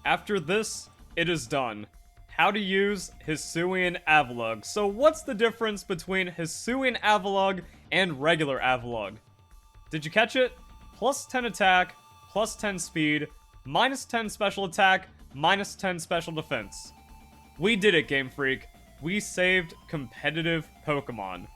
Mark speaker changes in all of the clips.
Speaker 1: After this, it is done. How to use Hisuian Avalugg. So what's the difference between Hisuian Avalugg and regular Avalugg? Did you catch it? Plus 10 attack, plus 10 speed, minus 10 special attack, minus 10 special defense. We did it, Game Freak. We saved competitive Pokemon.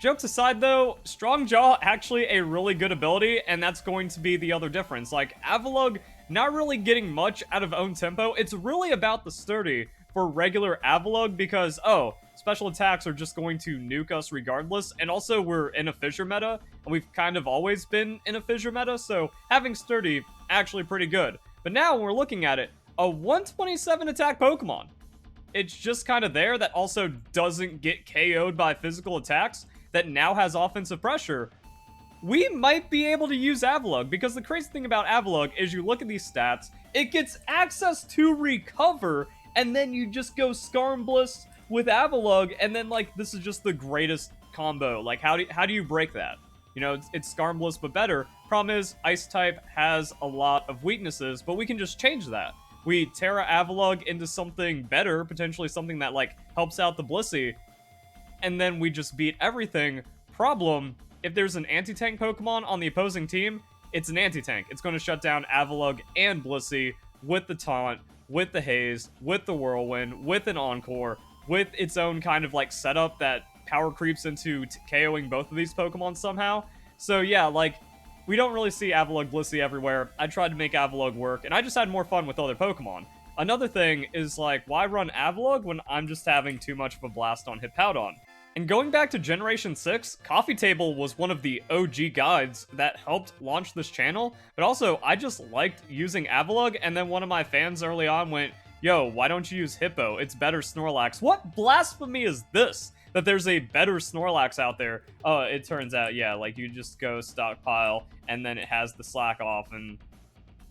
Speaker 1: Jokes aside though, Strong Jaw actually a really good ability, and that's going to be the other difference. Like, Avalugg not really getting much out of own tempo. It's really about the sturdy for regular Avalugg because, oh, special attacks are just going to nuke us regardless, and also we're in a fissure meta, and we've kind of always been in a fissure meta, so having sturdy, actually pretty good. But now when we're looking at it, a 127 attack Pokemon. It's just kind of there that also doesn't get KO'd by physical attacks, that now has offensive pressure. We might be able to use Avalugg, because the crazy thing about Avalugg is you look at these stats, it gets access to recover, and then you just go Scarlet with Avalugg, and then, like, this is just the greatest combo. Like, how do you break that? You know, it's Scarlet but better. Problem is, Ice type has a lot of weaknesses, but we can just change that. We Terra Avalugg into something better, potentially something that, like, helps out the Blissey, and then we just beat everything. Problem, if there's an anti-tank Pokemon on the opposing team, it's an anti-tank. It's going to shut down Avalugg and Blissey with the Taunt, with the Haze, with the Whirlwind, with an Encore, with its own kind of, like, setup that power creeps into KOing both of these Pokemon somehow. So yeah, like, we don't really see Avalugg Blissey everywhere. I tried to make Avalugg work, and I just had more fun with other Pokemon. Another thing is, like, why run Avalugg when I'm just having too much of a blast on Hippowdon? And going back to Generation 6, Coffee Table was one of the OG guides that helped launch this channel, but also, I just liked using Avalugg, and then one of my fans early on went, yo, why don't you use Hippo? It's better Snorlax. What blasphemy is this? That there's a better Snorlax out there. Oh, it turns out, yeah, like, you just go stockpile, and then it has the slack off, and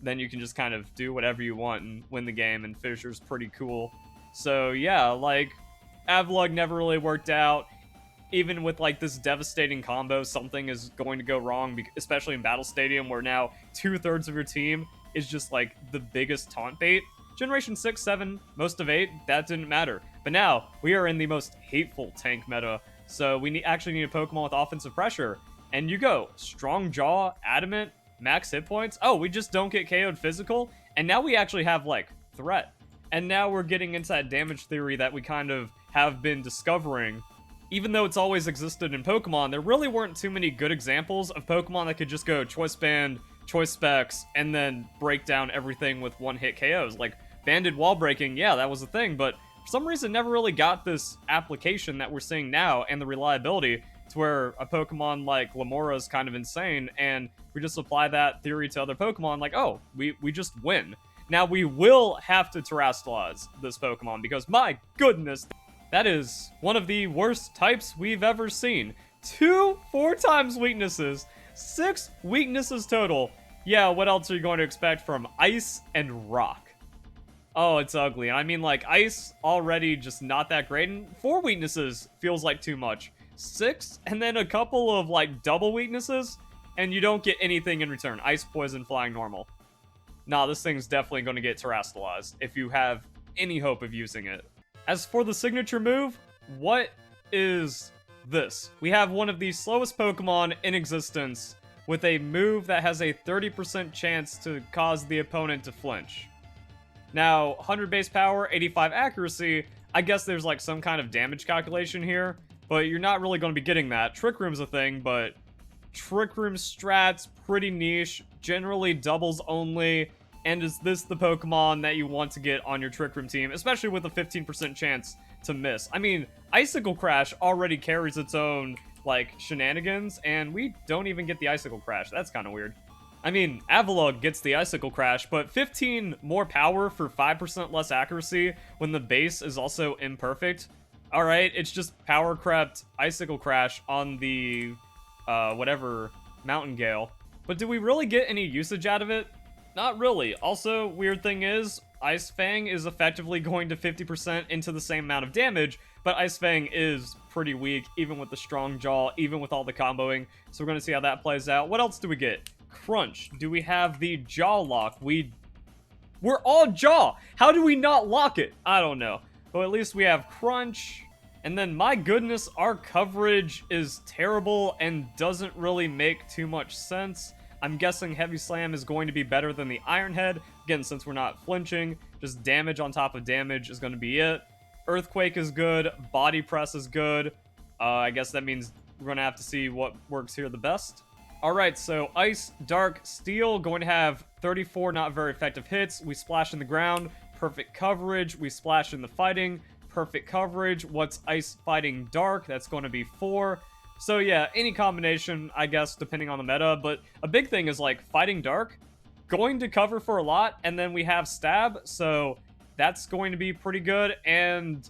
Speaker 1: then you can just kind of do whatever you want and win the game, and Fissure's pretty cool. So, yeah, like, Avalugg never really worked out. Even with, like, this devastating combo, something is going to go wrong, especially in Battle Stadium, where now 2/3 of your team is just, like, the biggest taunt bait. Generation 6, 7, most of 8, that didn't matter. But now, we are in the most hateful tank meta, so we actually need a Pokemon with offensive pressure. And you go, Strong Jaw, Adamant, max hit points. Oh, we just don't get KO'd physical, and now we actually have, like, threat. And now we're getting into that damage theory that we kind of have been discovering. Even though it's always existed in Pokemon, there really weren't too many good examples of Pokemon that could just go Choice Band, Choice Specs, and then break down everything with one-hit KOs. Like, Banded Wall Breaking, yeah, that was a thing, but for some reason never really got this application that we're seeing now and the reliability to where a Pokemon like Lamora is kind of insane, and we just apply that theory to other Pokemon, like, oh, we just win. Now, we will have to Terrastallize this Pokemon, because my goodness, that is one of the worst types we've ever seen. 2 4x weaknesses, 6 weaknesses total. Yeah, what else are you going to expect from Ice and Rock? Oh, it's ugly. And I mean, like, Ice already just not that great, and 4 weaknesses feels like too much. 6, and then a couple of, like, double weaknesses, and you don't get anything in return. Ice, Poison, Flying, Normal. Nah, this thing's definitely going to get Terrastallize if you have any hope of using it. As for the signature move, what is this? We have one of the slowest Pokemon in existence with a move that has a 30% chance to cause the opponent to flinch. Now, 100 base power, 85 accuracy, I guess there's like some kind of damage calculation here, but you're not really going to be getting that. Trick Room's a thing, but Trick Room strats, pretty niche, generally doubles only, and is this the Pokemon that you want to get on your Trick Room team, especially with a 15% chance to miss? I mean, Icicle Crash already carries its own, like, shenanigans, and we don't even get the Icicle Crash. That's kind of weird. I mean, Avalugg gets the Icicle Crash, but 15 more power for 5% less accuracy when the base is also imperfect. Alright, it's just power crept Icicle Crash on the, whatever, Mountain Gale. But do we really get any usage out of it? Not really. Also, weird thing is, Ice Fang is effectively going to 50% into the same amount of damage, but Ice Fang is pretty weak, even with the Strong Jaw, even with all the comboing, so we're going to see how that plays out. What else do we get? Crunch. Do we have the Jaw Lock? We We're all jaw. How do we not lock it? I don't know. But at least we have crunch. And then, my goodness, our coverage is terrible and doesn't really make too much sense. I'm guessing Heavy Slam is going to be better than the Iron Head. Again, since we're not flinching, just damage on top of damage is going to be it. Earthquake is good. Body Press is good. I guess that means we're going to have to see what works here the best. Alright, so Ice, Dark, Steel, going to have 34 not very effective hits. We splash in the ground. Perfect coverage. We splash in the fighting. Perfect coverage. What's Ice Fighting Dark? That's going to be 4. So yeah, any combination, I guess, depending on the meta. But a big thing is, like, Fighting Dark, going to cover for a lot, and then we have Stab, so that's going to be pretty good, and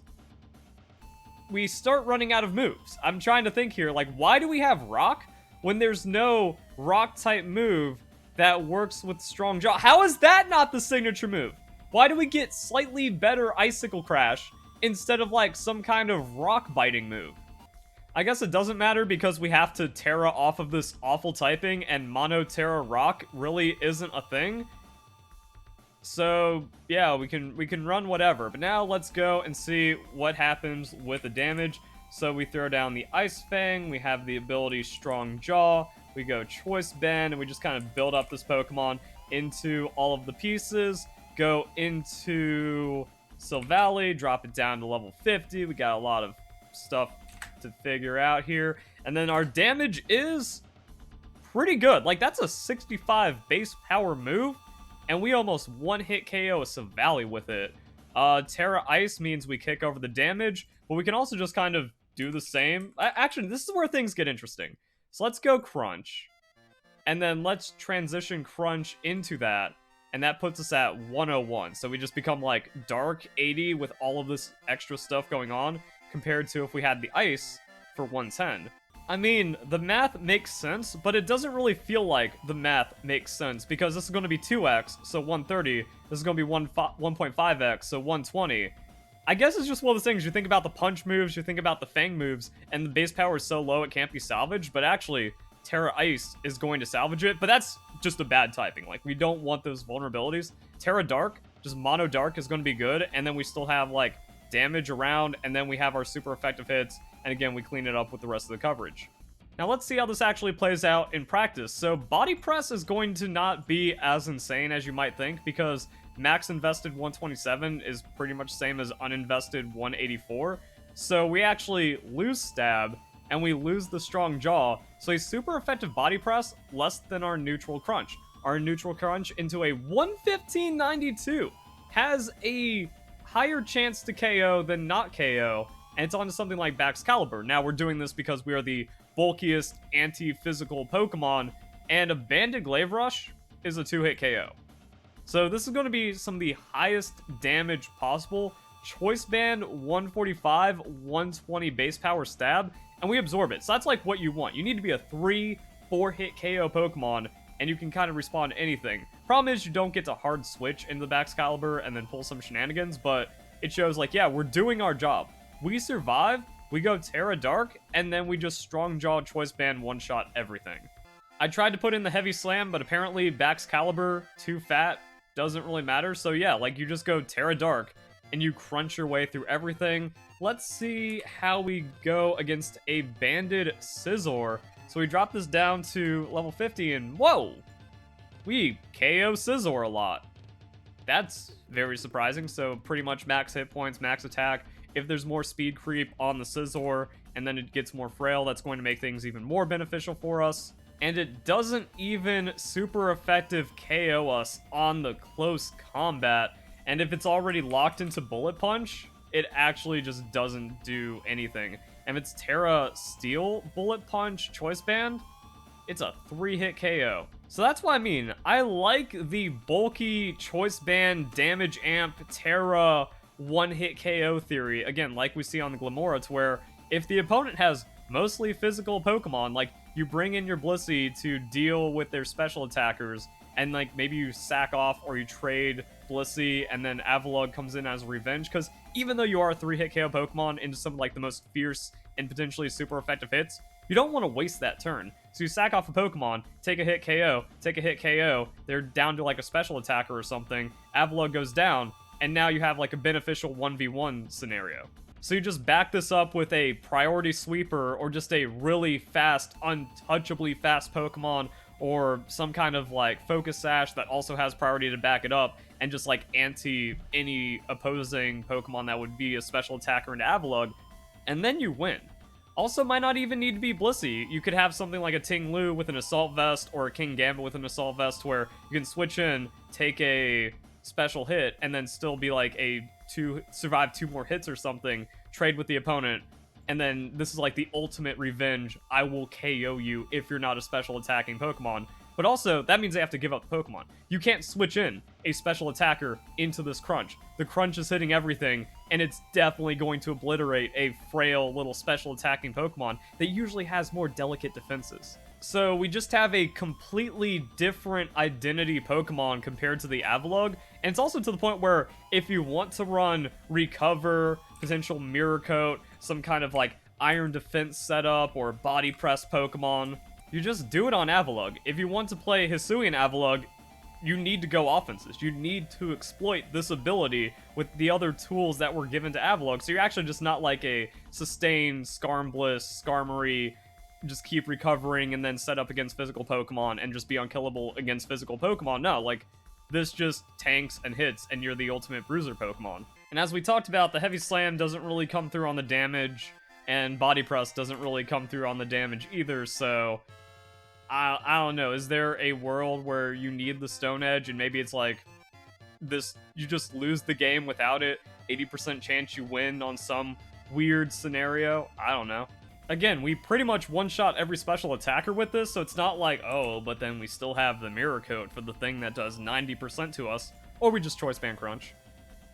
Speaker 1: we start running out of moves. I'm trying to think here, like, why do we have Rock when there's no Rock-type move that works with Strong Jaw? How is that not the signature move? Why do we get slightly better Icicle Crash instead of, like, some kind of rock-biting move? I guess it doesn't matter because we have to Terra off of this awful typing, and Mono Terra Rock really isn't a thing. So, yeah, we can run whatever. But now let's go and see what happens with the damage. So we throw down the Ice Fang, we have the ability Strong Jaw, we go Choice Band, and we just kind of build up this Pokemon into all of the pieces. Go into Silvally, drop it down to level 50. We got a lot of stuff to figure out here. And then our damage is pretty good. Like, that's a 65 base power move, and we almost one-hit KO a Silvally with it. Terra Ice means we kick over the damage, but we can also just kind of do the same. Actually, this is where things get interesting. So let's go Crunch, and then let's transition Crunch into that, and that puts us at 101. So we just become like Dark 80 with all of this extra stuff going on, compared to if we had the Ice for 110. I mean, the math makes sense, but it doesn't really feel like the math makes sense, because this is going to be 2x, so 130. This is going to be 1.5x, so 120. I guess it's just one of those things. You think about the punch moves, you think about the fang moves, and the base power is so low it can't be salvaged, but actually, Terra Ice is going to salvage it, but that's just a bad typing. Like, we don't want those vulnerabilities. Terra Dark, just Mono Dark is going to be good, and then we still have, like, damage around, and then we have our super effective hits, and again, we clean it up with the rest of the coverage. Now let's see how this actually plays out in practice. So Body Press is going to not be as insane as you might think, because max invested 127 is pretty much the same as uninvested 184. So we actually lose Stab, and we lose the Strong Jaw, so a super effective Body Press less than our neutral Crunch. Our neutral Crunch into a 115.92 has a higher chance to KO than not KO, and it's onto something like Baxcalibur. Now we're doing this because we are the bulkiest anti-physical Pokemon, and a Banded Glaive Rush is a 2-hit KO. So this is going to be some of the highest damage possible. Choice Band, 145, 120 base power stab, and we absorb it. So that's like what you want. You need to be a 3-4-hit KO Pokemon, and you can kind of respond to anything. Problem is, you don't get to hard switch into the Baxcalibur and then pull some shenanigans, but it shows like, yeah, we're doing our job. We survive, we go Terra Dark, and then we just Strong Jaw Choice Band one-shot everything. I tried to put in the Heavy Slam, but apparently Baxcalibur, too fat, doesn't really matter. So yeah, like, you just go Terra Dark, and you crunch your way through everything. Let's see how we go against a Banded Scizor. So we drop this down to level 50, and whoa! We KO Scizor a lot. That's very surprising. So pretty much max hit points, max attack. If there's more speed creep on the Scizor, and then it gets more frail, that's going to make things even more beneficial for us. And it doesn't even super effective KO us on the close combat. And if it's already locked into Bullet Punch, it actually just doesn't do anything. And if it's Terra Steel Bullet Punch Choice Band, it's a 3-hit KO. So that's what I mean. I like the bulky Choice Band damage amp Terra one-hit KO theory. Again, like we see on the Glimmora, to where if the opponent has mostly physical Pokemon, like, you bring in your Blissey to deal with their special attackers, and like maybe you sack off or you trade Blissey, and then Avalugg comes in as revenge, because even though you are a 3-hit KO Pokemon into some like the most fierce and potentially super effective hits, you don't want to waste that turn. So you sack off a Pokemon, take a hit KO, take a hit KO, they're down to like a special attacker or something, Avalugg goes down, and now you have like a beneficial 1v1 scenario. So you just back this up with a priority sweeper or just a really fast, untouchably fast Pokemon, or some kind of like focus sash that also has priority to back it up, and just like anti any opposing Pokemon that would be a special attacker into Avalugg, and then you win. Also, might not even need to be Blissey. You could have something like a Ting Lu with an Assault Vest or a King Gambit with an Assault Vest where you can switch in, take a special hit, and then still be like survive 2 more hits or something, trade with the opponent, and then this is like the ultimate revenge. I will KO you if you're not a special attacking Pokemon. But also, that means they have to give up the Pokemon. You can't switch in a special attacker into this crunch. The crunch is hitting everything, and it's definitely going to obliterate a frail little special attacking Pokemon that usually has more delicate defenses. So we just have a completely different identity Pokemon compared to the Avalugg, and it's also to the point where if you want to run Recover, potential Mirror Coat, some kind of like Iron Defense setup, or Body Press Pokemon, you just do it on Avalugg. If you want to play Hisuian Avalugg, you need to go offenses. You need to exploit this ability with the other tools that were given to Avalugg, so you're actually just not like a Sustain, Skarmbliss, Skarmory, just keep recovering and then set up against physical Pokemon and just be unkillable against physical Pokemon. No, like, this just tanks and hits, and you're the ultimate bruiser Pokemon. And as we talked about, the Heavy Slam doesn't really come through on the damage, and Body Press doesn't really come through on the damage either, so I don't know. Is there a world where you need the Stone Edge and maybe it's like this, you just lose the game without it, 80% chance you win on some weird scenario? I don't know. Again, we pretty much one-shot every special attacker with this, so it's not like, oh, but then we still have the Mirror Coat for the thing that does 90% to us, or we just Choice Band Crunch,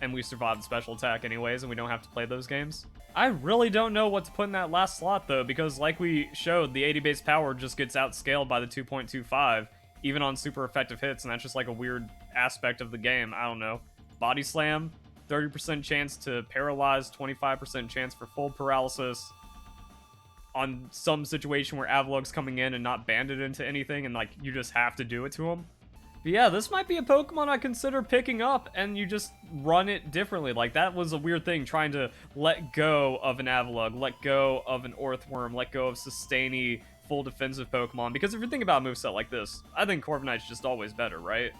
Speaker 1: and we survive the special attack anyways, and we don't have to play those games. I really don't know what to put in that last slot, though, because like we showed, the 80 base power just gets outscaled by the 2.25, even on super effective hits, and that's just like a weird aspect of the game. I don't know. Body Slam, 30% chance to paralyze, 25% chance for full paralysis on some situation where Avalugg's coming in and not banded into anything, and like you just have to do it to him. But yeah, this might be a Pokemon I consider picking up, and you just run it differently. Like, that was a weird thing, trying to let go of an Avalugg, let go of an Earthworm, let go of sustainy, full defensive Pokemon. Because if you're thinking about a moveset like this, I think Corviknight's just always better, right?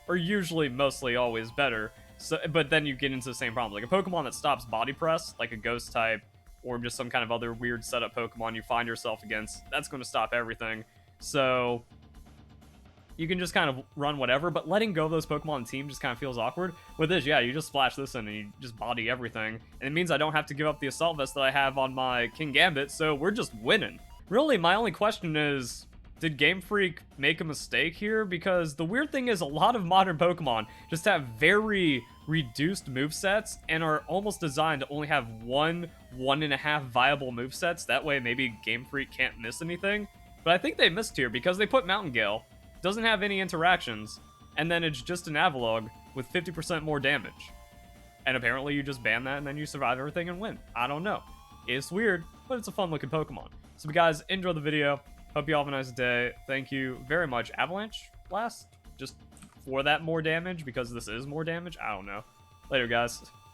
Speaker 1: Or usually, mostly always better. So, but then you get into the same problem. Like, a Pokemon that stops Body Press, like a Ghost type, or just some kind of other weird setup Pokemon you find yourself against, that's going to stop everything. So you can just kind of run whatever, but letting go of those Pokemon on the team just kind of feels awkward. With this, yeah, you just splash this in and you just body everything. And it means I don't have to give up the Assault Vest that I have on my King Gambit, so we're just winning. Really, my only question is, did Game Freak make a mistake here? Because the weird thing is a lot of modern Pokemon just have very reduced movesets and are almost designed to only have 1.5 viable movesets. That way maybe Game Freak can't miss anything. But I think they missed here because they put Mountain Gale, doesn't have any interactions, and then it's just an Avalugg with 50% more damage. And apparently you just ban that and then you survive everything and win. I don't know. It's weird, but it's a fun looking Pokemon. So guys, enjoy the video. Hope you all have a nice day. Thank you very much. Avalanche Blast? Just for that more damage, because this is more damage? I don't know. Later, guys.